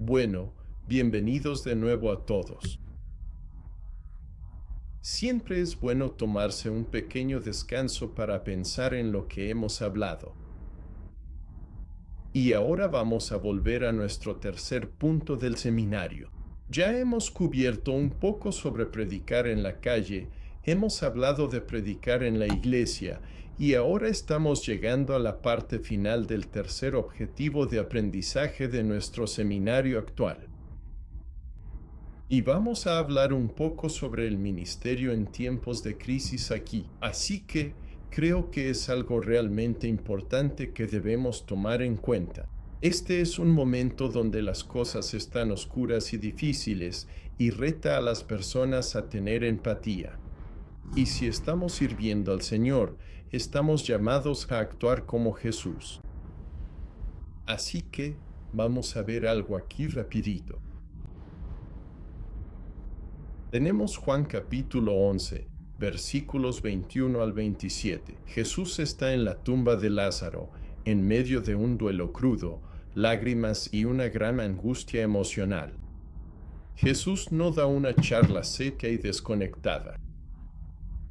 Bueno, bienvenidos de nuevo a todos. Siempre es bueno tomarse un pequeño descanso para pensar en lo que hemos hablado. Y ahora vamos a volver a nuestro tercer punto del seminario. Ya hemos cubierto un poco sobre predicar en la calle, hemos hablado de predicar en la iglesia, y ahora estamos llegando a la parte final del tercer objetivo de aprendizaje de nuestro seminario actual. Y vamos a hablar un poco sobre el ministerio en tiempos de crisis aquí. Así que creo que es algo realmente importante que debemos tomar en cuenta. Este es un momento donde las cosas están oscuras y difíciles y reta a las personas a tener empatía. Y si estamos sirviendo al Señor, estamos llamados a actuar como Jesús. Así que vamos a ver algo aquí rapidito. Tenemos Juan capítulo 11, versículos 21 al 27. Jesús está en la tumba de Lázaro, en medio de un duelo crudo, lágrimas y una gran angustia emocional. Jesús no da una charla seca y desconectada.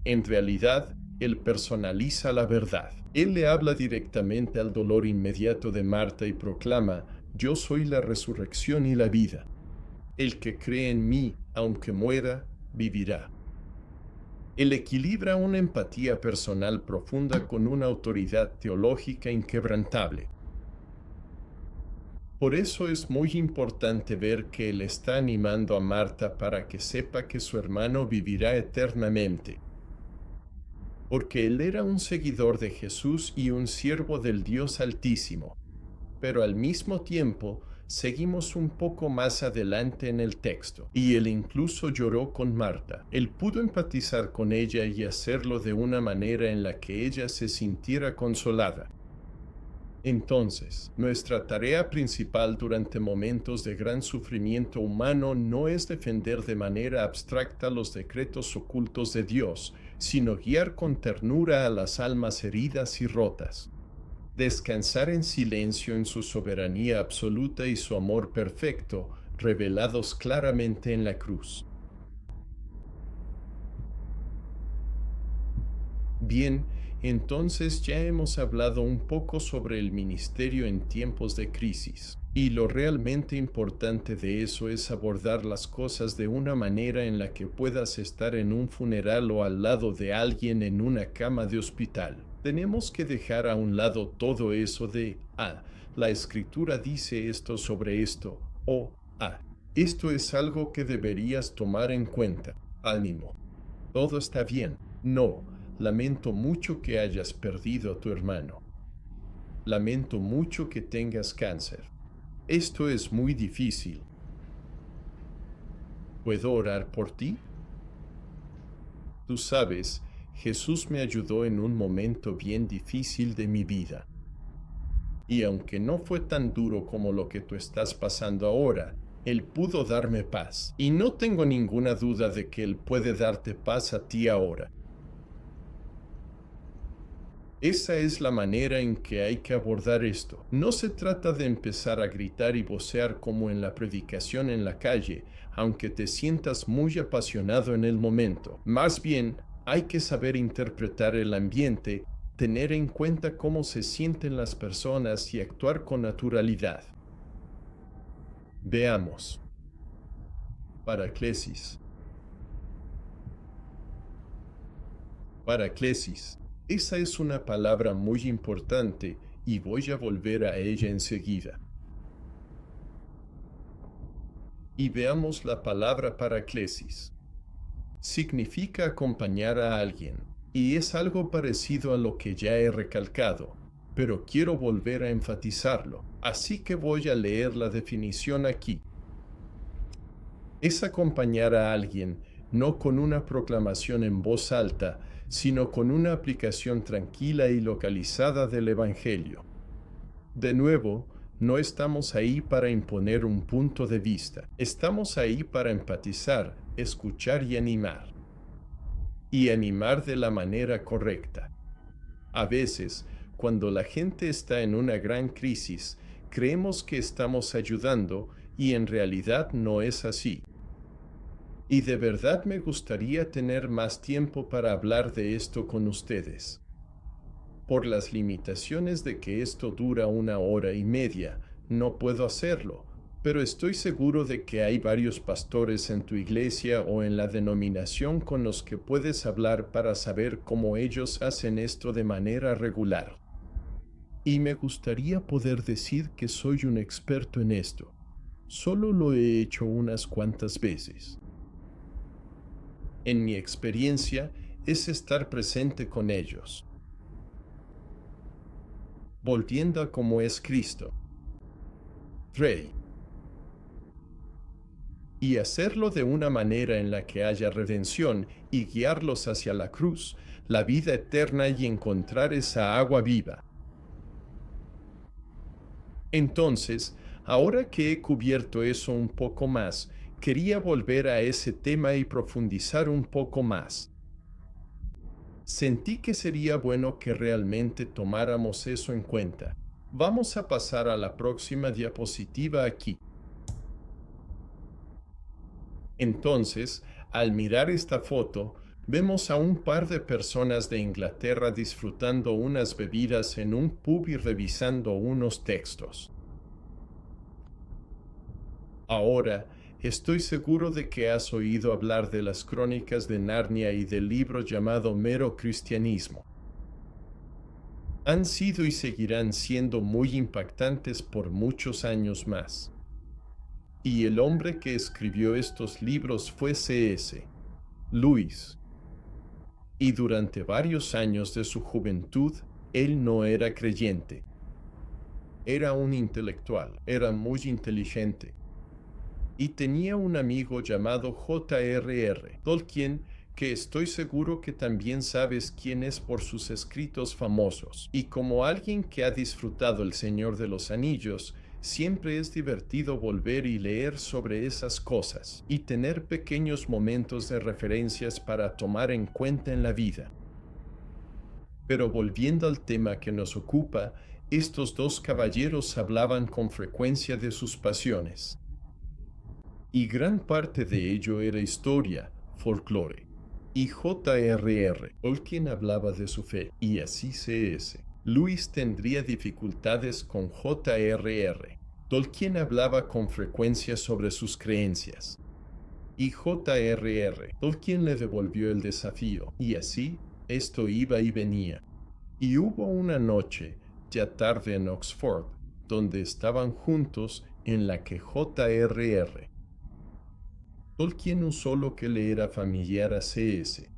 En realidad, Él personaliza la verdad. Él le habla directamente al dolor inmediato de Marta y proclama: «Yo soy la resurrección y la vida. El que cree en mí, aunque muera, vivirá». Él equilibra una empatía personal profunda con una autoridad teológica inquebrantable. Por eso es muy importante ver que Él está animando a Marta para que sepa que su hermano vivirá eternamente. Porque Él era un seguidor de Jesús y un siervo del Dios Altísimo. Pero al mismo tiempo, seguimos un poco más adelante en el texto, y él incluso lloró con Marta. Él pudo empatizar con ella y hacerlo de una manera en la que ella se sintiera consolada. Entonces, nuestra tarea principal durante momentos de gran sufrimiento humano no es defender de manera abstracta los decretos ocultos de Dios, sino guiar con ternura a las almas heridas y rotas. Descansar en silencio en su soberanía absoluta y su amor perfecto, revelados claramente en la cruz. Bien, entonces ya hemos hablado un poco sobre el ministerio en tiempos de crisis, y lo realmente importante de eso es abordar las cosas de una manera en la que puedas estar en un funeral o al lado de alguien en una cama de hospital. Tenemos que dejar a un lado todo eso de, la escritura dice esto sobre esto, o, esto es algo que deberías tomar en cuenta. Ánimo. Todo está bien. No, lamento mucho que hayas perdido a tu hermano. Lamento mucho que tengas cáncer. Esto es muy difícil. ¿Puedo orar por ti? Tú sabes, Jesús me ayudó en un momento bien difícil de mi vida. Y aunque no fue tan duro como lo que tú estás pasando ahora, Él pudo darme paz. Y no tengo ninguna duda de que Él puede darte paz a ti ahora. Esa es la manera en que hay que abordar esto. No se trata de empezar a gritar y vocear como en la predicación en la calle, aunque te sientas muy apasionado en el momento. Más bien, hay que saber interpretar el ambiente, tener en cuenta cómo se sienten las personas y actuar con naturalidad. Veamos. Paraclesis. Paraclesis. Esa es una palabra muy importante y voy a volver a ella enseguida. Y veamos la palabra paraclesis. Significa acompañar a alguien, y es algo parecido a lo que ya he recalcado, pero quiero volver a enfatizarlo, así que voy a leer la definición aquí. Es acompañar a alguien, no con una proclamación en voz alta, sino con una aplicación tranquila y localizada del Evangelio. De nuevo, no estamos ahí para imponer un punto de vista. Estamos ahí para empatizar, escuchar y animar. Y animar de la manera correcta. A veces, cuando la gente está en una gran crisis, creemos que estamos ayudando y en realidad no es así. Y de verdad me gustaría tener más tiempo para hablar de esto con ustedes. Por las limitaciones de que esto dura 1 hora y media, no puedo hacerlo, pero estoy seguro de que hay varios pastores en tu iglesia o en la denominación con los que puedes hablar para saber cómo ellos hacen esto de manera regular. Y me gustaría poder decir que soy un experto en esto. Solo lo he hecho unas cuantas veces. En mi experiencia, es estar presente con ellos. Volviendo a cómo es Cristo. 3. Y hacerlo de una manera en la que haya redención y guiarlos hacia la cruz, la vida eterna y encontrar esa agua viva. Entonces, ahora que he cubierto eso un poco más, quería volver a ese tema y profundizar un poco más. Sentí que sería bueno que realmente tomáramos eso en cuenta. Vamos a pasar a la próxima diapositiva aquí. Entonces, al mirar esta foto, vemos a un par de personas de Inglaterra disfrutando unas bebidas en un pub y revisando unos textos. Ahora, estoy seguro de que has oído hablar de las crónicas de Narnia y del libro llamado Mero Cristianismo. Han sido y seguirán siendo muy impactantes por muchos años más. Y el hombre que escribió estos libros fue C.S. Lewis. Y durante varios años de su juventud, él no era creyente. Era un intelectual, era muy inteligente. Y tenía un amigo llamado J.R.R. Tolkien, que estoy seguro que también sabes quién es por sus escritos famosos. Y como alguien que ha disfrutado El Señor de los Anillos, siempre es divertido volver y leer sobre esas cosas y tener pequeños momentos de referencias para tomar en cuenta en la vida. Pero volviendo al tema que nos ocupa, estos dos caballeros hablaban con frecuencia de sus pasiones. Y gran parte de ello era historia, folclore. Y J.R.R. Tolkien hablaba de su fe, y así C.S. Lewis tendría dificultades con J.R.R. Tolkien hablaba con frecuencia sobre sus creencias. Y J.R.R. Tolkien le devolvió el desafío, y así, esto iba y venía. Y hubo una noche, ya tarde en Oxford, donde estaban juntos en la que J.R.R. Tolkien usó lo que le era familiar a C.S.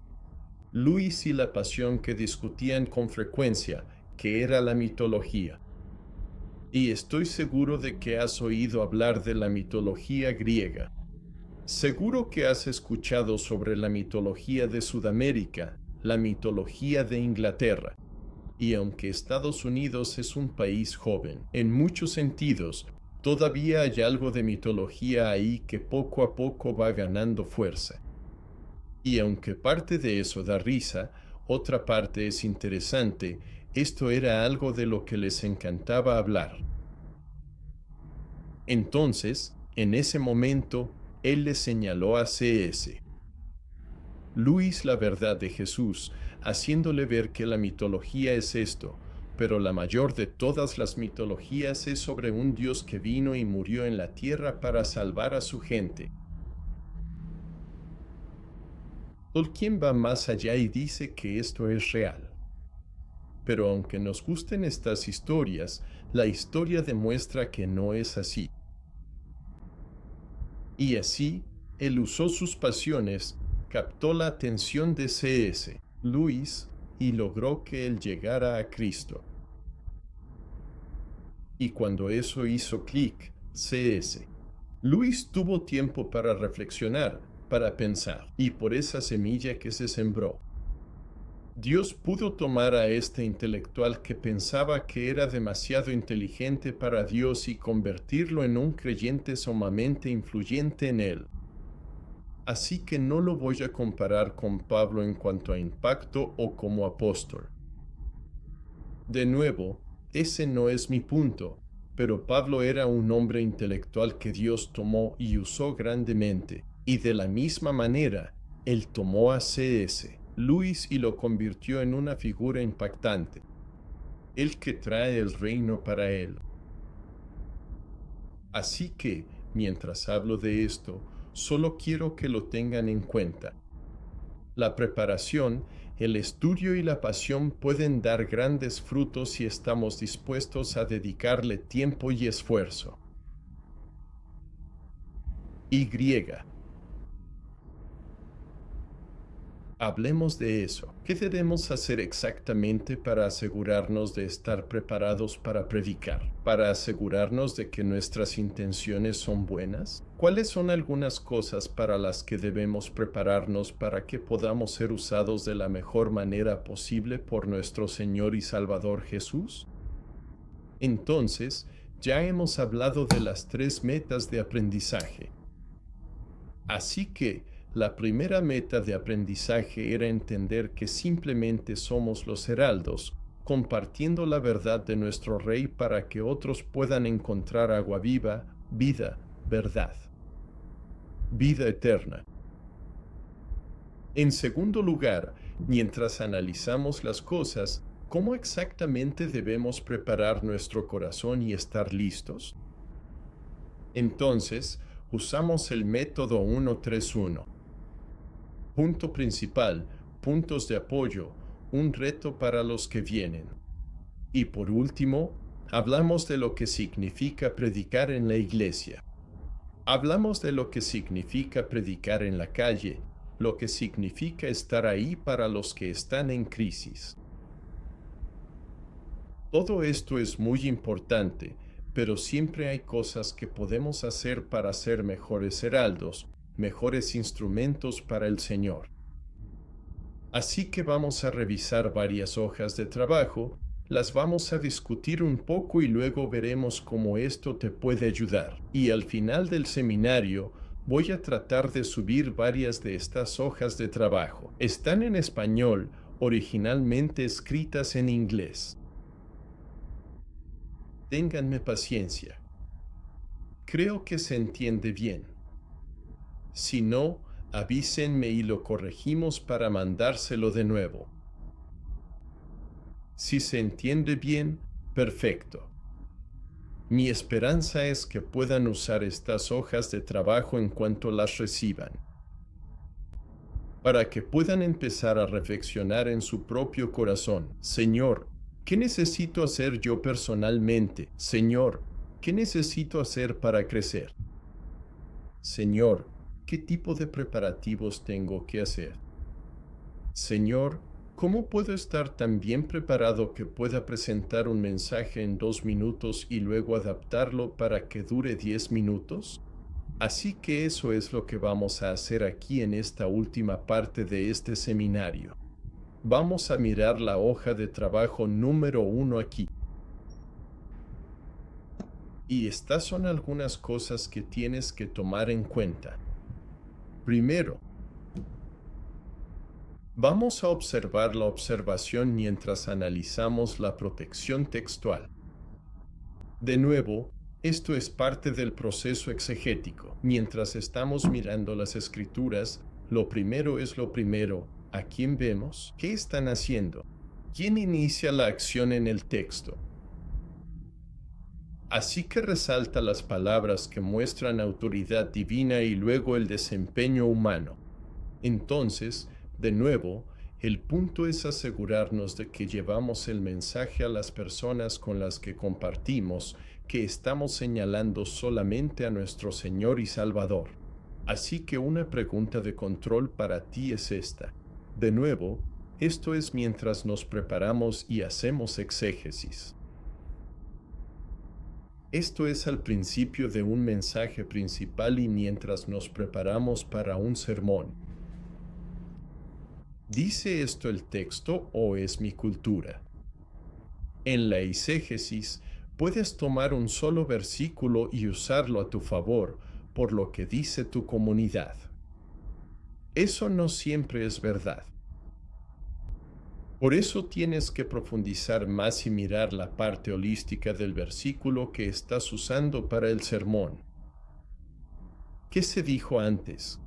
Lewis y la pasión que discutían con frecuencia, que era la mitología. Y estoy seguro de que has oído hablar de la mitología griega. Seguro que has escuchado sobre la mitología de Sudamérica, la mitología de Inglaterra. Y aunque Estados Unidos es un país joven, en muchos sentidos, todavía hay algo de mitología ahí que poco a poco va ganando fuerza. Y aunque parte de eso da risa, otra parte es interesante, esto era algo de lo que les encantaba hablar. Entonces, en ese momento, él le señaló a C.S. Lewis la verdad de Jesús, haciéndole ver que la mitología es esto, pero la mayor de todas las mitologías es sobre un Dios que vino y murió en la tierra para salvar a su gente. Tolkien va más allá y dice que esto es real. Pero aunque nos gusten estas historias, la historia demuestra que no es así. Y así, él usó sus pasiones, captó la atención de C.S. Lewis y logró que él llegara a Cristo. Y cuando eso hizo clic, C.S. Lewis tuvo tiempo para reflexionar, para pensar, y por esa semilla que se sembró, Dios pudo tomar a este intelectual que pensaba que era demasiado inteligente para Dios y convertirlo en un creyente sumamente influyente en él. Así que no lo voy a comparar con Pablo en cuanto a impacto o como apóstol. De nuevo, ese no es mi punto, pero Pablo era un hombre intelectual que Dios tomó y usó grandemente, y de la misma manera, él tomó a C.S. Lewis y lo convirtió en una figura impactante, el que trae el reino para él. Así que, mientras hablo de esto, solo quiero que lo tengan en cuenta. La preparación, el estudio y la pasión pueden dar grandes frutos si estamos dispuestos a dedicarle tiempo y esfuerzo. Y. Hablemos de eso. ¿Qué debemos hacer exactamente para asegurarnos de estar preparados para predicar? ¿Para asegurarnos de que nuestras intenciones son buenas? ¿Cuáles son algunas cosas para las que debemos prepararnos para que podamos ser usados de la mejor manera posible por nuestro Señor y Salvador Jesús? Entonces, ya hemos hablado de las 3 metas de aprendizaje. Así que, la primera meta de aprendizaje era entender que simplemente somos los heraldos, compartiendo la verdad de nuestro Rey para que otros puedan encontrar agua viva, vida, verdad, vida eterna. En segundo lugar, mientras analizamos las cosas, ¿cómo exactamente debemos preparar nuestro corazón y estar listos? Entonces, usamos el método 1-3-1. Punto principal, puntos de apoyo, un reto para los que vienen. Y por último, hablamos de lo que significa predicar en la iglesia. Hablamos de lo que significa predicar en la calle, lo que significa estar ahí para los que están en crisis. Todo esto es muy importante, pero siempre hay cosas que podemos hacer para ser mejores heraldos, mejores instrumentos para el Señor. Así que vamos a revisar varias hojas de trabajo, las vamos a discutir un poco y luego veremos cómo esto te puede ayudar. Y al final del seminario, voy a tratar de subir varias de estas hojas de trabajo. Están en español, originalmente escritas en inglés. Ténganme paciencia. Creo que se entiende bien. Si no, avísenme y lo corregimos para mandárselo de nuevo. Si se entiende bien, perfecto. Mi esperanza es que puedan usar estas hojas de trabajo en cuanto las reciban, para que puedan empezar a reflexionar en su propio corazón. Señor, ¿qué necesito hacer yo personalmente? Señor, ¿qué necesito hacer para crecer? Señor, ¿qué tipo de preparativos tengo que hacer? Señor, ¿cómo puedo estar tan bien preparado que pueda presentar un mensaje en 2 minutos y luego adaptarlo para que dure 10 minutos? Así que eso es lo que vamos a hacer aquí en esta última parte de este seminario. Vamos a mirar la hoja de trabajo número 1 aquí. Y estas son algunas cosas que tienes que tomar en cuenta. Primero, vamos a observar la observación mientras analizamos la protección textual. De nuevo, esto es parte del proceso exegético. Mientras estamos mirando las escrituras, lo primero es lo primero. ¿A quién vemos? ¿Qué están haciendo? ¿Quién inicia la acción en el texto? Así que resalta las palabras que muestran autoridad divina y luego el desempeño humano. Entonces, de nuevo, el punto es asegurarnos de que llevamos el mensaje a las personas con las que compartimos, que estamos señalando solamente a nuestro Señor y Salvador. Así que una pregunta de control para ti es esta. De nuevo, esto es mientras nos preparamos y hacemos exégesis. Esto es al principio de un mensaje principal y mientras nos preparamos para un sermón. ¿Dice esto el texto o es mi cultura? En la exégesis, puedes tomar un solo versículo y usarlo a tu favor, por lo que dice tu comunidad. Eso no siempre es verdad. Por eso tienes que profundizar más y mirar la parte holística del versículo que estás usando para el sermón. ¿Qué se dijo antes?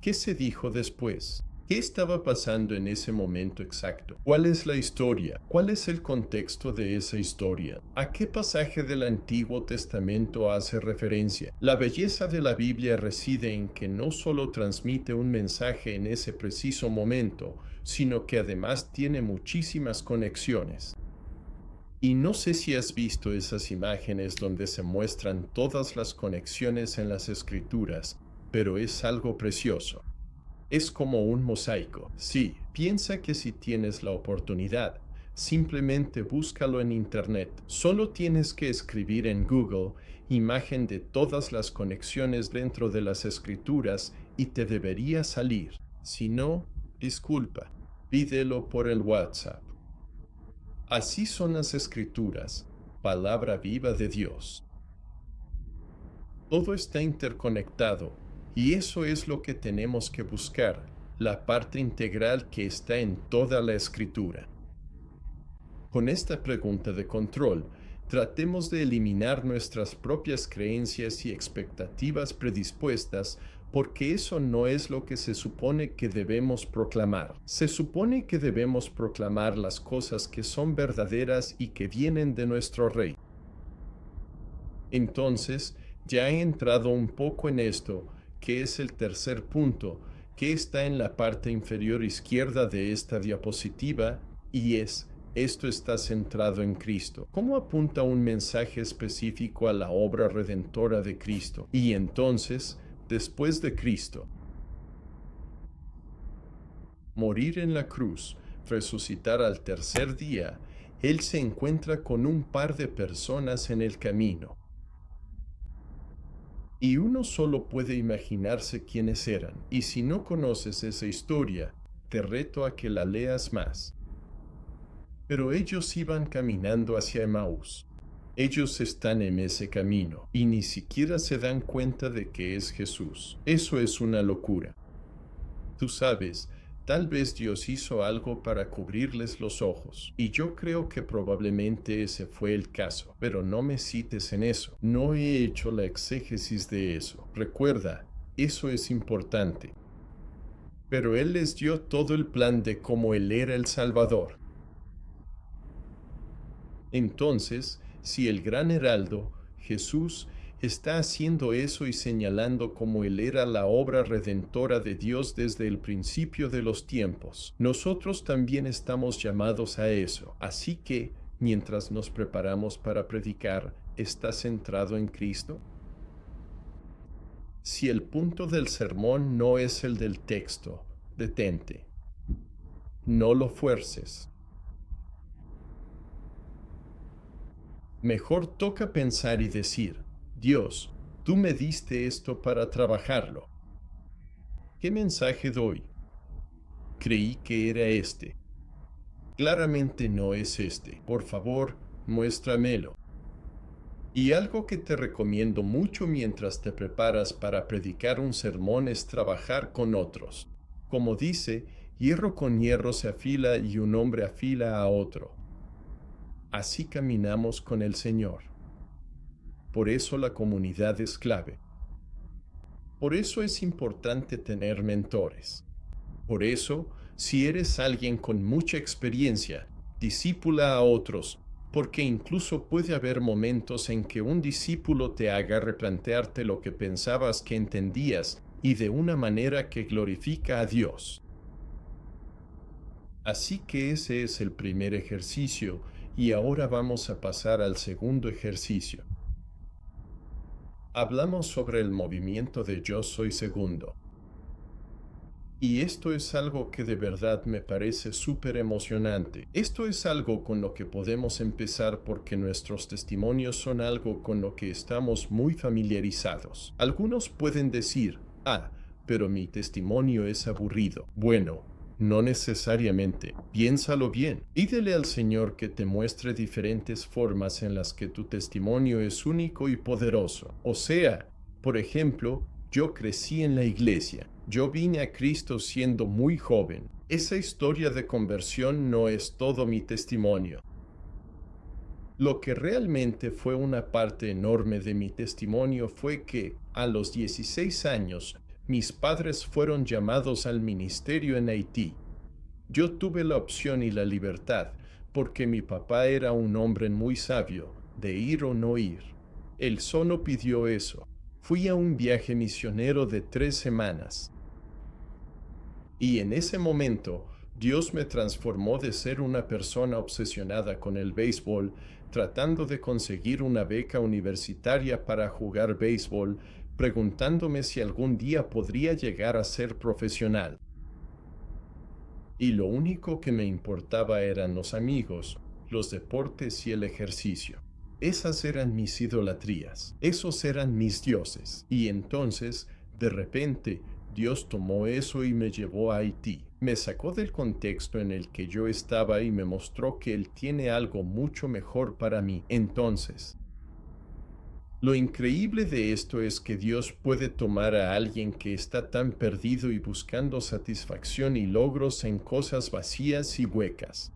¿Qué se dijo después? ¿Qué estaba pasando en ese momento exacto? ¿Cuál es la historia? ¿Cuál es el contexto de esa historia? ¿A qué pasaje del Antiguo Testamento hace referencia? La belleza de la Biblia reside en que no solo transmite un mensaje en ese preciso momento, sino que además tiene muchísimas conexiones. Y no sé si has visto esas imágenes donde se muestran todas las conexiones en las Escrituras, pero es algo precioso. Es como un mosaico. Sí, piensa que si tienes la oportunidad, simplemente búscalo en internet. Solo tienes que escribir en Google imagen de todas las conexiones dentro de las escrituras y te debería salir. Si no, disculpa, pídelo por el WhatsApp. Así son las escrituras, palabra viva de Dios. Todo está interconectado. Y eso es lo que tenemos que buscar, la parte integral que está en toda la escritura. Con esta pregunta de control, tratemos de eliminar nuestras propias creencias y expectativas predispuestas, porque eso no es lo que se supone que debemos proclamar. Se supone que debemos proclamar las cosas que son verdaderas y que vienen de nuestro Rey. Entonces, ya he entrado un poco en esto, que es el tercer punto, que está en la parte inferior izquierda de esta diapositiva, y esto está centrado en Cristo. ¿Cómo apunta un mensaje específico a la obra redentora de Cristo? Y entonces, después de Cristo, morir en la cruz, resucitar al tercer día, Él se encuentra con un par de personas en el camino. Y uno solo puede imaginarse quiénes eran, y si no conoces esa historia, te reto a que la leas más. Pero ellos iban caminando hacia Emaús. Ellos están en ese camino, y ni siquiera se dan cuenta de que es Jesús. Eso es una locura. Tú sabes, tal vez Dios hizo algo para cubrirles los ojos, y yo creo que probablemente ese fue el caso, pero no me cites en eso. No he hecho la exégesis de eso. Recuerda, eso es importante. Pero Él les dio todo el plan de cómo Él era el Salvador. Entonces, si el gran heraldo, Jesús, está haciendo eso y señalando cómo Él era la obra redentora de Dios desde el principio de los tiempos, nosotros también estamos llamados a eso. Así que, mientras nos preparamos para predicar, ¿está centrado en Cristo? Si el punto del sermón no es el del texto, detente. No lo fuerces. Mejor toca pensar y decir, Dios, tú me diste esto para trabajarlo. ¿Qué mensaje doy? Creí que era este. Claramente no es este. Por favor, muéstramelo. Y algo que te recomiendo mucho mientras te preparas para predicar un sermón es trabajar con otros. Como dice, hierro con hierro se afila y un hombre afila a otro. Así caminamos con el Señor. Por eso la comunidad es clave. Por eso es importante tener mentores. Por eso, si eres alguien con mucha experiencia, discípula a otros, porque incluso puede haber momentos en que un discípulo te haga replantearte lo que pensabas que entendías y de una manera que glorifica a Dios. Así que ese es el primer ejercicio y ahora vamos a pasar al segundo ejercicio. Hablamos sobre el movimiento de Yo Soy Segundo. Y esto es algo que de verdad me parece súper emocionante. Esto es algo con lo que podemos empezar porque nuestros testimonios son algo con lo que estamos muy familiarizados. Algunos pueden decir, pero mi testimonio es aburrido. Bueno, no necesariamente. Piénsalo bien. Pídele al Señor que te muestre diferentes formas en las que tu testimonio es único y poderoso. O sea, por ejemplo, yo crecí en la iglesia. Yo vine a Cristo siendo muy joven. Esa historia de conversión no es todo mi testimonio. Lo que realmente fue una parte enorme de mi testimonio fue que, a los 16 años, mis padres fueron llamados al ministerio en Haití. Yo tuve la opción y la libertad, porque mi papá era un hombre muy sabio, de ir o no ir. Él solo pidió eso. Fui a un viaje misionero de 3 semanas. Y en ese momento, Dios me transformó de ser una persona obsesionada con el béisbol, tratando de conseguir una beca universitaria para jugar béisbol, preguntándome si algún día podría llegar a ser profesional. Y lo único que me importaba eran los amigos, los deportes y el ejercicio. Esas eran mis idolatrías, esos eran mis dioses. Y entonces, de repente, Dios tomó eso y me llevó a Haití. Me sacó del contexto en el que yo estaba y me mostró que Él tiene algo mucho mejor para mí. Entonces, lo increíble de esto es que Dios puede tomar a alguien que está tan perdido y buscando satisfacción y logros en cosas vacías y huecas,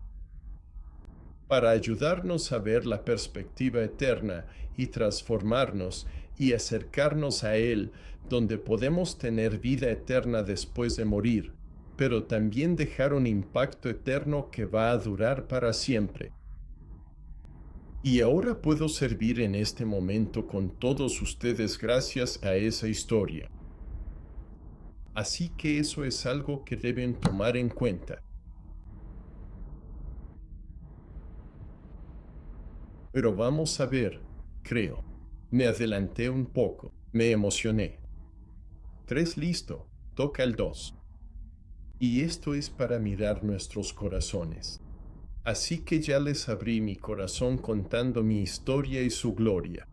para ayudarnos a ver la perspectiva eterna y transformarnos y acercarnos a Él, donde podemos tener vida eterna después de morir, pero también dejar un impacto eterno que va a durar para siempre. Y ahora puedo servir en este momento con todos ustedes gracias a esa historia. Así que eso es algo que deben tomar en cuenta. Pero vamos a ver, creo. Me adelanté un poco, me emocioné. 3 listo, toca el 2. Y esto es para mirar nuestros corazones. Así que ya les abrí mi corazón contando mi historia y su gloria.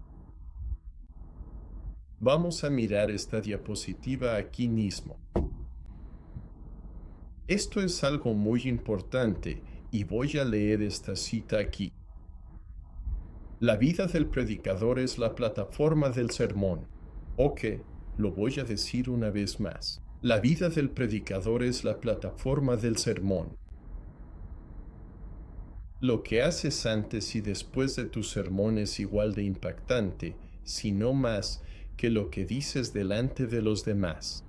Vamos a mirar esta diapositiva aquí mismo. Esto es algo muy importante y voy a leer esta cita aquí. La vida del predicador es la plataforma del sermón. Ok, lo voy a decir una vez más. La vida del predicador es la plataforma del sermón. Lo que haces antes y después de tu sermón es igual de impactante, si no más, que lo que dices delante de los demás.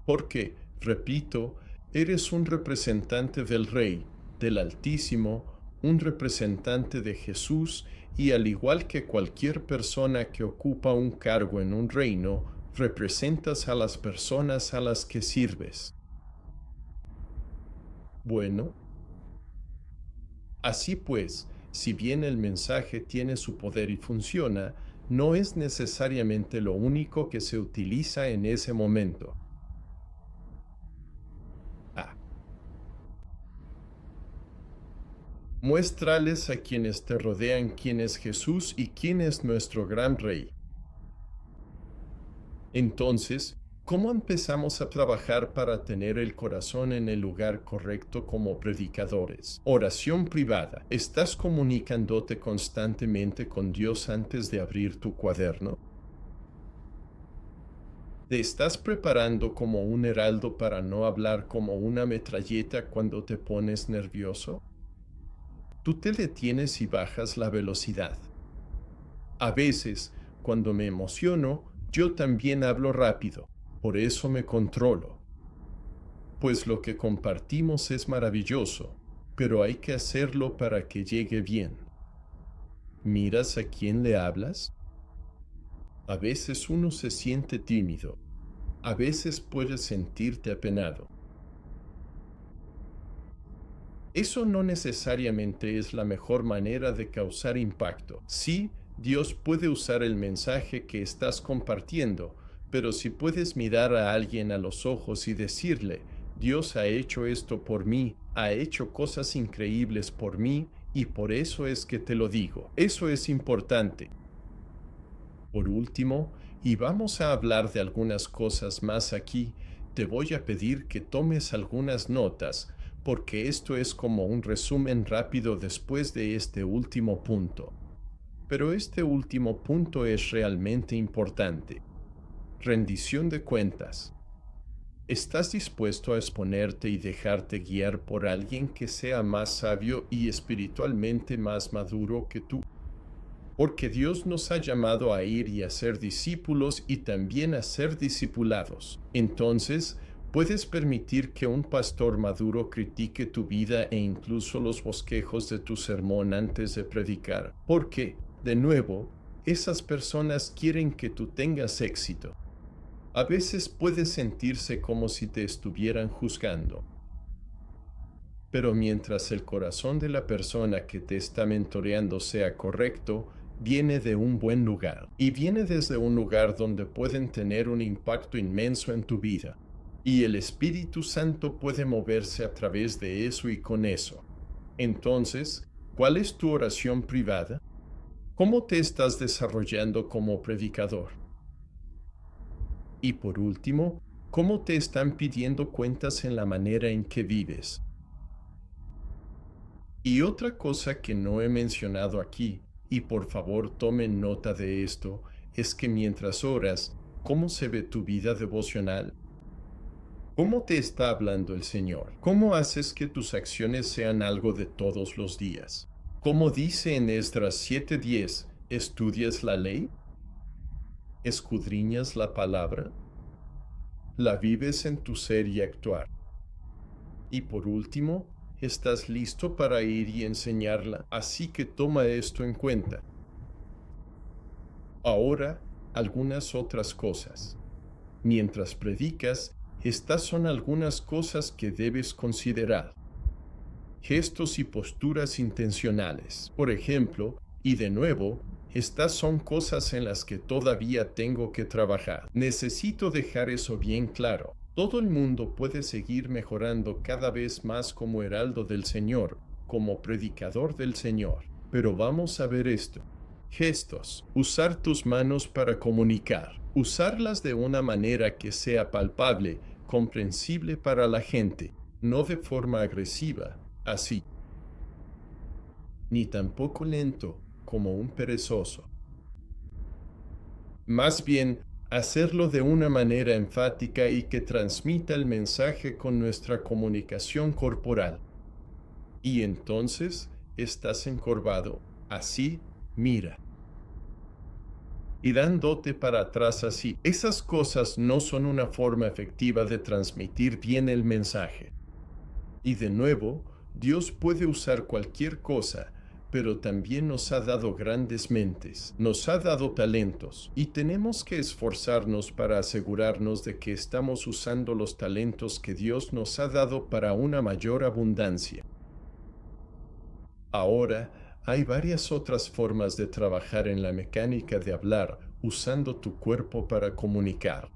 Porque, repito, eres un representante del Rey, del Altísimo, un representante de Jesús y al igual que cualquier persona que ocupa un cargo en un reino, representas a las personas a las que sirves. Bueno, así pues, si bien el mensaje tiene su poder y funciona, no es necesariamente lo único que se utiliza en ese momento. Ah. Muéstrales a quienes te rodean quién es Jesús y quién es nuestro gran Rey. Entonces, ¿cómo empezamos a trabajar para tener el corazón en el lugar correcto como predicadores? Oración privada. ¿Estás comunicándote constantemente con Dios antes de abrir tu cuaderno? ¿Te estás preparando como un heraldo para no hablar como una metralleta cuando te pones nervioso? Tú te detienes y bajas la velocidad. A veces, cuando me emociono, yo también hablo rápido, por eso me controlo. Pues lo que compartimos es maravilloso, pero hay que hacerlo para que llegue bien. ¿Miras a quién le hablas? A veces uno se siente tímido, a veces puedes sentirte apenado. Eso no necesariamente es la mejor manera de causar impacto. Sí, Dios puede usar el mensaje que estás compartiendo, pero si puedes mirar a alguien a los ojos y decirle, Dios ha hecho esto por mí, ha hecho cosas increíbles por mí, y por eso es que te lo digo. Eso es importante. Por último, y vamos a hablar de algunas cosas más aquí, te voy a pedir que tomes algunas notas, porque esto es como un resumen rápido después de este último punto. Pero este último punto es realmente importante. Rendición de cuentas. ¿Estás dispuesto a exponerte y dejarte guiar por alguien que sea más sabio y espiritualmente más maduro que tú? Porque Dios nos ha llamado a ir y a ser discípulos y también a ser discipulados. Entonces, puedes permitir que un pastor maduro critique tu vida e incluso los bosquejos de tu sermón antes de predicar. Porque, de nuevo, esas personas quieren que tú tengas éxito. A veces puede sentirse como si te estuvieran juzgando. Pero mientras el corazón de la persona que te está mentoreando sea correcto, viene de un buen lugar. Y viene desde un lugar donde pueden tener un impacto inmenso en tu vida. Y el Espíritu Santo puede moverse a través de eso y con eso. Entonces, ¿cuál es tu oración privada? ¿Cómo te estás desarrollando como predicador? Y por último, ¿cómo te están pidiendo cuentas en la manera en que vives? Y otra cosa que no he mencionado aquí, y por favor tomen nota de esto, es que mientras oras, ¿cómo se ve tu vida devocional? ¿Cómo te está hablando el Señor? ¿Cómo haces que tus acciones sean algo de todos los días? Como dice en Esdras 7:10, ¿estudias la ley? ¿Escudriñas la palabra? ¿La vives en tu ser y actuar? Y por último, estás listo para ir y enseñarla, así que toma esto en cuenta. Ahora, algunas otras cosas. Mientras predicas, estas son algunas cosas que debes considerar. Gestos y posturas intencionales. Por ejemplo, y de nuevo, estas son cosas en las que todavía tengo que trabajar. Necesito dejar eso bien claro. Todo el mundo puede seguir mejorando cada vez más como heraldo del Señor, como predicador del Señor. Pero vamos a ver esto. Gestos. Usar tus manos para comunicar. Usarlas de una manera que sea palpable, comprensible para la gente, no de forma agresiva, así, ni tampoco lento como un perezoso. Más bien, hacerlo de una manera enfática y que transmita el mensaje con nuestra comunicación corporal. Y entonces estás encorvado, así, mira. Y dándote para atrás así. Esas cosas no son una forma efectiva de transmitir bien el mensaje. Y de nuevo, Dios puede usar cualquier cosa, pero también nos ha dado grandes mentes, nos ha dado talentos, y tenemos que esforzarnos para asegurarnos de que estamos usando los talentos que Dios nos ha dado para una mayor abundancia. Ahora, hay varias otras formas de trabajar en la mecánica de hablar usando tu cuerpo para comunicar.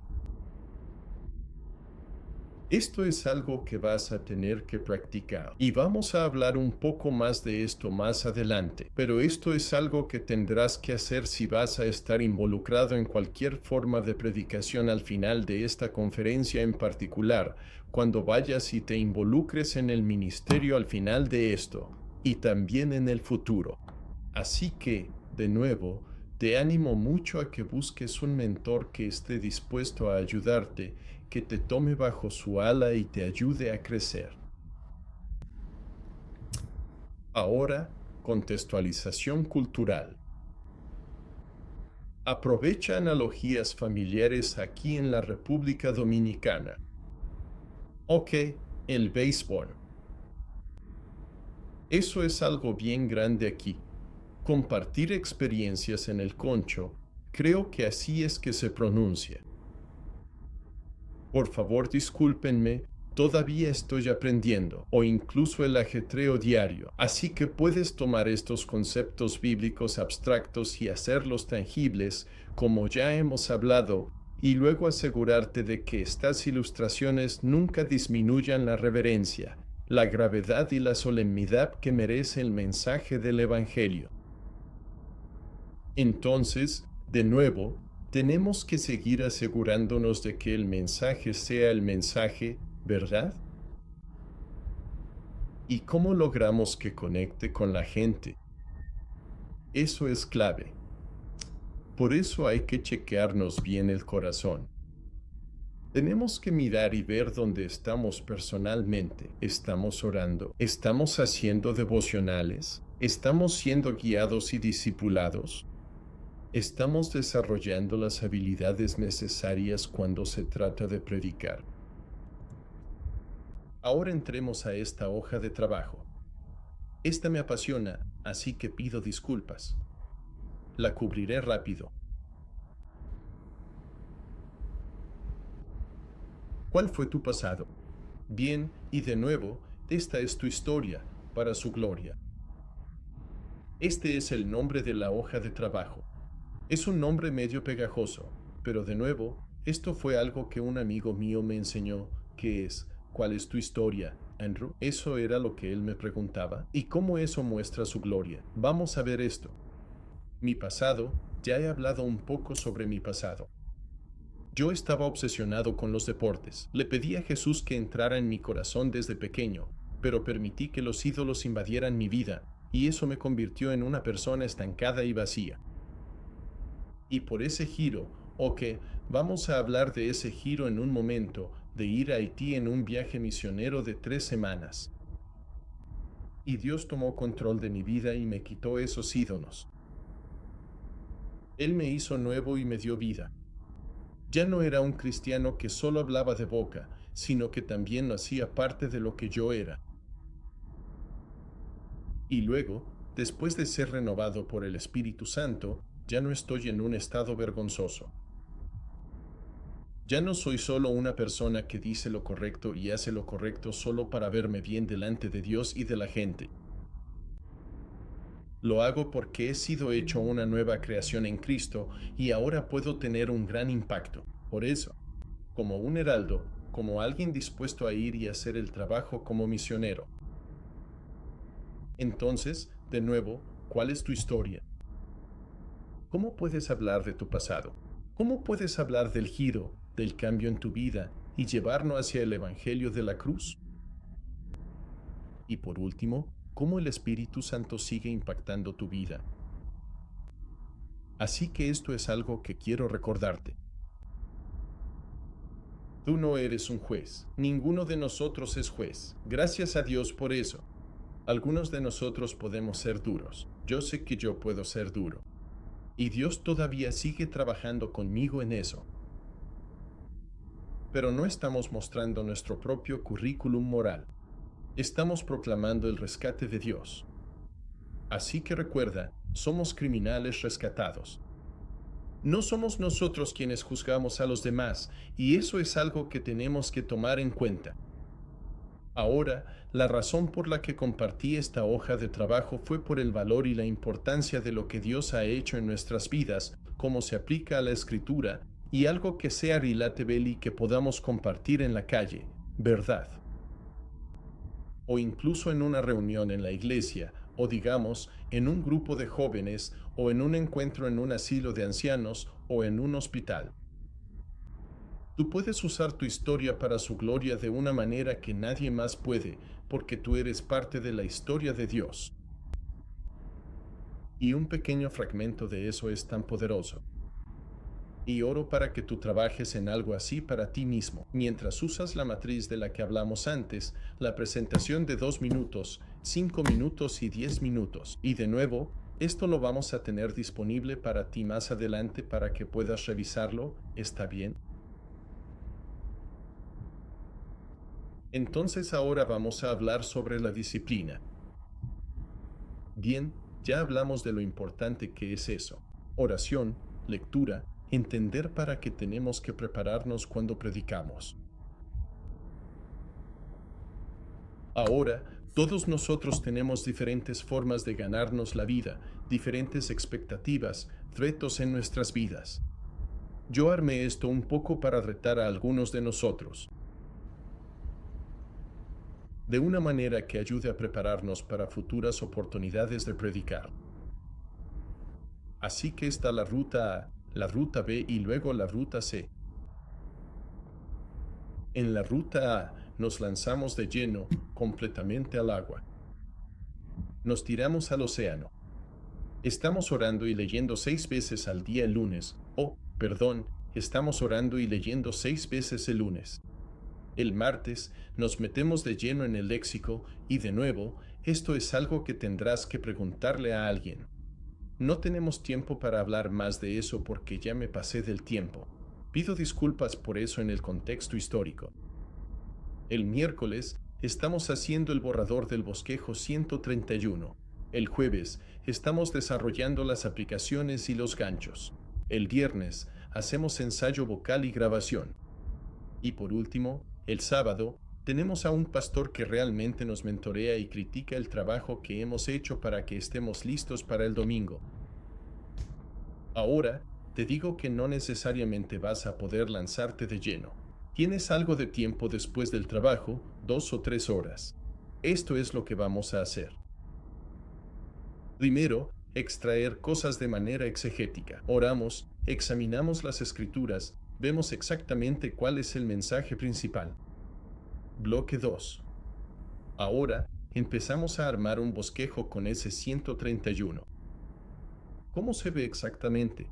Esto es algo que vas a tener que practicar y vamos a hablar un poco más de esto más adelante, pero esto es algo que tendrás que hacer si vas a estar involucrado en cualquier forma de predicación al final de esta conferencia en particular, cuando vayas y te involucres en el ministerio al final de esto y también en el futuro. Así que, de nuevo, te animo mucho a que busques un mentor que esté dispuesto a ayudarte, que te tome bajo su ala y te ayude a crecer. Ahora, contextualización cultural. Aprovecha analogías familiares aquí en la República Dominicana. Ok, el béisbol. Eso es algo bien grande aquí. Compartir experiencias en el concho, creo que así es que se pronuncia. Por favor, discúlpenme, todavía estoy aprendiendo, o incluso el ajetreo diario, así que puedes tomar estos conceptos bíblicos abstractos y hacerlos tangibles, como ya hemos hablado, y luego asegurarte de que estas ilustraciones nunca disminuyan la reverencia, la gravedad y la solemnidad que merece el mensaje del Evangelio. Entonces, de nuevo, tenemos que seguir asegurándonos de que el mensaje sea el mensaje, ¿verdad? ¿Y cómo logramos que conecte con la gente? Eso es clave. Por eso hay que chequearnos bien el corazón. Tenemos que mirar y ver dónde estamos personalmente. ¿Estamos orando? ¿Estamos haciendo devocionales? ¿Estamos siendo guiados y discipulados? ¿Estamos desarrollando las habilidades necesarias cuando se trata de predicar? Ahora entremos a esta hoja de trabajo. Esta me apasiona, así que pido disculpas. La cubriré rápido. ¿Cuál fue tu pasado? Bien, y de nuevo, esta es tu historia, para su gloria. Este es el nombre de la hoja de trabajo. Es un nombre medio pegajoso, pero de nuevo, esto fue algo que un amigo mío me enseñó, que es, ¿cuál es tu historia, Andrew? Eso era lo que él me preguntaba. ¿Y cómo eso muestra su gloria? Vamos a ver esto. Mi pasado, ya he hablado un poco sobre mi pasado. Yo estaba obsesionado con los deportes. Le pedí a Jesús que entrara en mi corazón desde pequeño, pero permití que los ídolos invadieran mi vida, y eso me convirtió en una persona estancada y vacía. Y por ese giro, vamos a hablar de ese giro en un momento, de ir a Haití en un viaje misionero de 3 semanas. Y Dios tomó control de mi vida y me quitó esos ídolos. Él me hizo nuevo y me dio vida. Ya no era un cristiano que solo hablaba de boca, sino que también hacía parte de lo que yo era. Y luego, después de ser renovado por el Espíritu Santo, ya no estoy en un estado vergonzoso. Ya no soy solo una persona que dice lo correcto y hace lo correcto solo para verme bien delante de Dios y de la gente. Lo hago porque he sido hecho una nueva creación en Cristo y ahora puedo tener un gran impacto. Por eso, como un heraldo, como alguien dispuesto a ir y hacer el trabajo como misionero. Entonces, de nuevo, ¿cuál es tu historia? ¿Cómo puedes hablar de tu pasado? ¿Cómo puedes hablar del giro, del cambio en tu vida y llevarnos hacia el Evangelio de la cruz? Y por último, ¿cómo el Espíritu Santo sigue impactando tu vida? Así que esto es algo que quiero recordarte. Tú no eres un juez. Ninguno de nosotros es juez. Gracias a Dios por eso. Algunos de nosotros podemos ser duros. Yo sé que yo puedo ser duro. Y Dios todavía sigue trabajando conmigo en eso. Pero no estamos mostrando nuestro propio currículum moral. Estamos proclamando el rescate de Dios. Así que recuerda, somos criminales rescatados. No somos nosotros quienes juzgamos a los demás, y eso es algo que tenemos que tomar en cuenta. Ahora, la razón por la que compartí esta hoja de trabajo fue por el valor y la importancia de lo que Dios ha hecho en nuestras vidas, cómo se aplica a la Escritura, y algo que sea relatable y que podamos compartir en la calle, ¿verdad? O incluso en una reunión en la iglesia, o digamos, en un grupo de jóvenes, o en un encuentro en un asilo de ancianos, o en un hospital. Tú puedes usar tu historia para su gloria de una manera que nadie más puede, porque tú eres parte de la historia de Dios. Y un pequeño fragmento de eso es tan poderoso. Y oro para que tú trabajes en algo así para ti mismo, mientras usas la matriz de la que hablamos antes, la presentación de 2 minutos, 5 minutos y 10 minutos. Y de nuevo, esto lo vamos a tener disponible para ti más adelante para que puedas revisarlo, ¿está bien? Entonces ahora vamos a hablar sobre la disciplina. Bien, ya hablamos de lo importante que es eso. Oración, lectura, entender para qué tenemos que prepararnos cuando predicamos. Ahora, todos nosotros tenemos diferentes formas de ganarnos la vida, diferentes expectativas, retos en nuestras vidas. Yo armé esto un poco para retar a algunos de nosotros, de una manera que ayude a prepararnos para futuras oportunidades de predicar. Así que está la ruta A, la ruta B y luego la ruta C. En la ruta A nos lanzamos de lleno, completamente al agua. Nos tiramos al océano. Estamos orando y leyendo 6 veces al día el lunes, estamos orando y leyendo 6 veces el lunes. El martes nos metemos de lleno en el léxico y de nuevo, esto es algo que tendrás que preguntarle a alguien. No tenemos tiempo para hablar más de eso porque ya me pasé del tiempo. Pido disculpas por eso en el contexto histórico. El miércoles estamos haciendo el borrador del bosquejo 131. El jueves estamos desarrollando las aplicaciones y los ganchos. El viernes hacemos ensayo vocal y grabación. Y por último, el sábado, tenemos a un pastor que realmente nos mentorea y critica el trabajo que hemos hecho para que estemos listos para el domingo. Ahora, te digo que no necesariamente vas a poder lanzarte de lleno. Tienes algo de tiempo después del trabajo, 2 o 3 horas. Esto es lo que vamos a hacer. Primero, extraer cosas de manera exegética. Oramos, examinamos las escrituras, vemos exactamente cuál es el mensaje principal. Bloque 2. Ahora, empezamos a armar un bosquejo con ese 131. ¿Cómo se ve exactamente?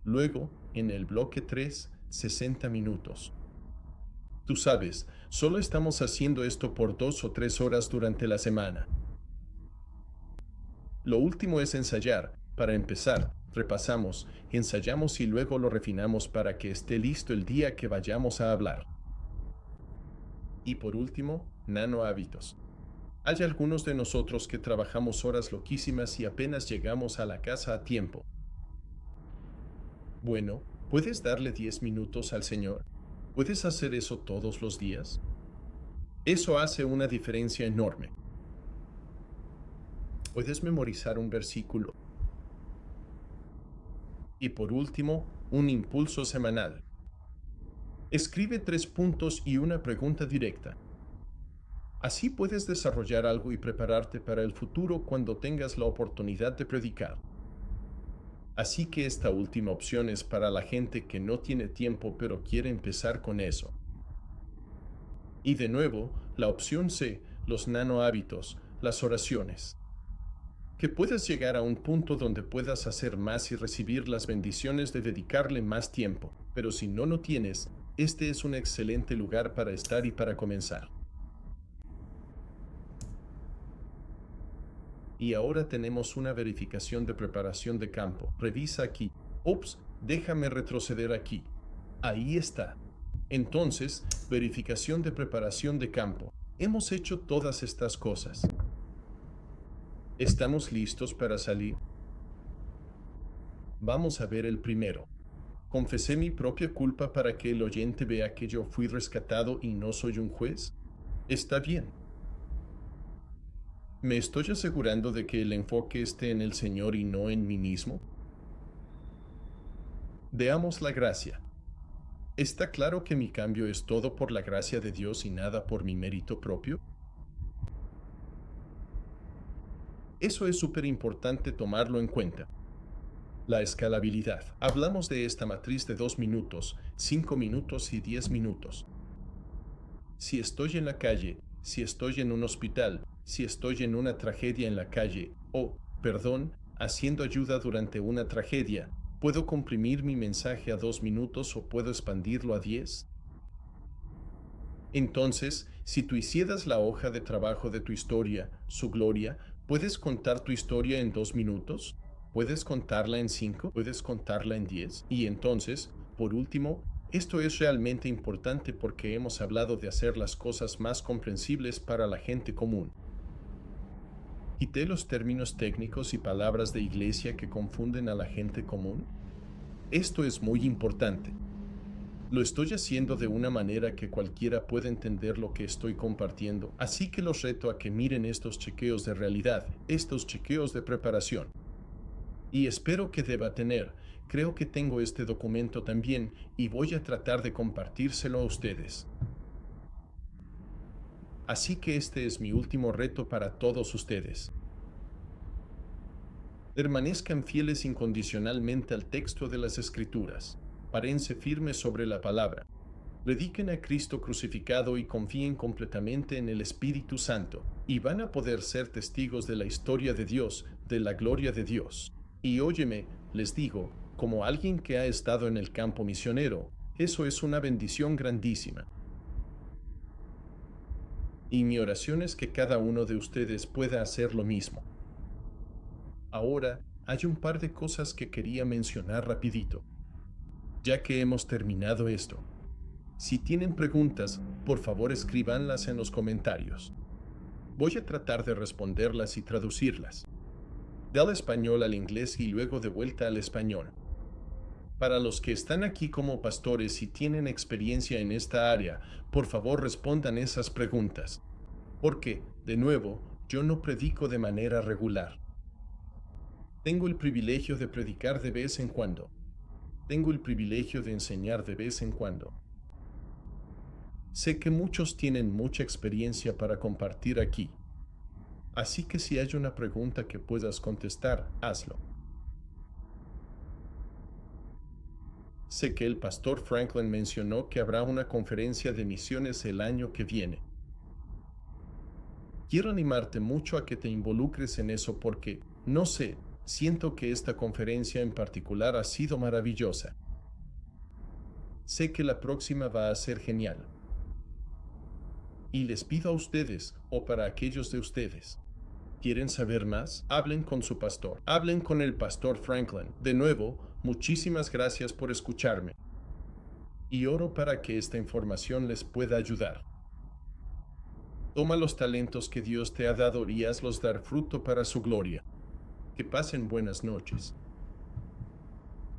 Luego, en el bloque 3, 60 minutos. Tú sabes, solo estamos haciendo esto por 2 o 3 horas durante la semana. Lo último es ensayar. Para empezar, repasamos, ensayamos y luego lo refinamos para que esté listo el día que vayamos a hablar. Y por último, nano hábitos. Hay algunos de nosotros que trabajamos horas loquísimas y apenas llegamos a la casa a tiempo. Bueno, ¿puedes darle 10 minutos al Señor? ¿Puedes hacer eso todos los días? Eso hace una diferencia enorme. ¿Puedes memorizar un versículo? Y por último, un impulso semanal. Escribe 3 puntos y una pregunta directa. Así puedes desarrollar algo y prepararte para el futuro cuando tengas la oportunidad de predicar. Así que esta última opción es para la gente que no tiene tiempo pero quiere empezar con eso. Y de nuevo, la opción C, los nano hábitos, las oraciones. Que puedas llegar a un punto donde puedas hacer más y recibir las bendiciones de dedicarle más tiempo. Pero si no lo tienes, este es un excelente lugar para estar y para comenzar. Y ahora tenemos una verificación de preparación de campo. Revisa aquí. Ups, déjame retroceder aquí. Ahí está. Entonces, verificación de preparación de campo. Hemos hecho todas estas cosas. ¿Estamos listos para salir? Vamos a ver el primero. ¿Confesé mi propia culpa para que el oyente vea que yo fui rescatado y no soy un juez? Está bien. ¿Me estoy asegurando de que el enfoque esté en el Señor y no en mí mismo? Veamos la gracia. ¿Está claro que mi cambio es todo por la gracia de Dios y nada por mi mérito propio? Eso es súper importante tomarlo en cuenta. La escalabilidad. Hablamos de esta matriz de 2 minutos, 5 minutos y 10 minutos. Si estoy en la calle, si estoy en un hospital, si estoy en una tragedia en la calle, haciendo ayuda durante una tragedia, ¿puedo comprimir mi mensaje a 2 minutos o puedo expandirlo a 10? Entonces, si tú hicieras la hoja de trabajo de tu historia, su gloria, ¿puedes contar tu historia en 2 minutos? ¿Puedes contarla en 5? ¿Puedes contarla en 10? Y entonces, por último, esto es realmente importante porque hemos hablado de hacer las cosas más comprensibles para la gente común. ¿Quité los términos técnicos y palabras de iglesia que confunden a la gente común? Esto es muy importante. Lo estoy haciendo de una manera que cualquiera pueda entender lo que estoy compartiendo, así que los reto a que miren estos chequeos de realidad, estos chequeos de preparación. Y espero que deba tener. Creo que tengo este documento también y voy a tratar de compartírselo a ustedes. Así que este es mi último reto para todos ustedes. Permanezcan fieles incondicionalmente al texto de las Escrituras. Párense firmes sobre la palabra. Prediquen a Cristo crucificado y confíen completamente en el Espíritu Santo, y van a poder ser testigos de la historia de Dios, de la gloria de Dios. Y óyeme, les digo, Como alguien que ha estado en el campo misionero, eso es una bendición grandísima. Y mi oración es que cada uno de ustedes pueda hacer lo mismo. Ahora, hay un par de cosas que quería mencionar rapidito. Ya que hemos terminado esto, si tienen preguntas, por favor escríbanlas en los comentarios. Voy a tratar de responderlas y traducirlas del español al inglés y luego de vuelta al español. Para los que están aquí como pastores y tienen experiencia en esta área, por favor respondan esas preguntas. Porque, de nuevo, yo no predico de manera regular. Tengo el privilegio de predicar de vez en cuando. Tengo el privilegio de enseñar de vez en cuando. Sé que muchos tienen mucha experiencia para compartir aquí. Así que si hay una pregunta que puedas contestar, hazlo. Sé que el pastor Franklin mencionó que habrá una conferencia de misiones el año que viene. Quiero animarte mucho a que te involucres en eso porque, no sé, siento que esta conferencia en particular ha sido maravillosa. Sé que la próxima va a ser genial. Y les pido a ustedes, o para aquellos de ustedes, ¿quieren saber más? Hablen con su pastor. Hablen con el pastor Franklin. De nuevo, muchísimas gracias por escucharme. Y oro para que esta información les pueda ayudar. Toma los talentos que Dios te ha dado y hazlos dar fruto para su gloria. Que pasen buenas noches.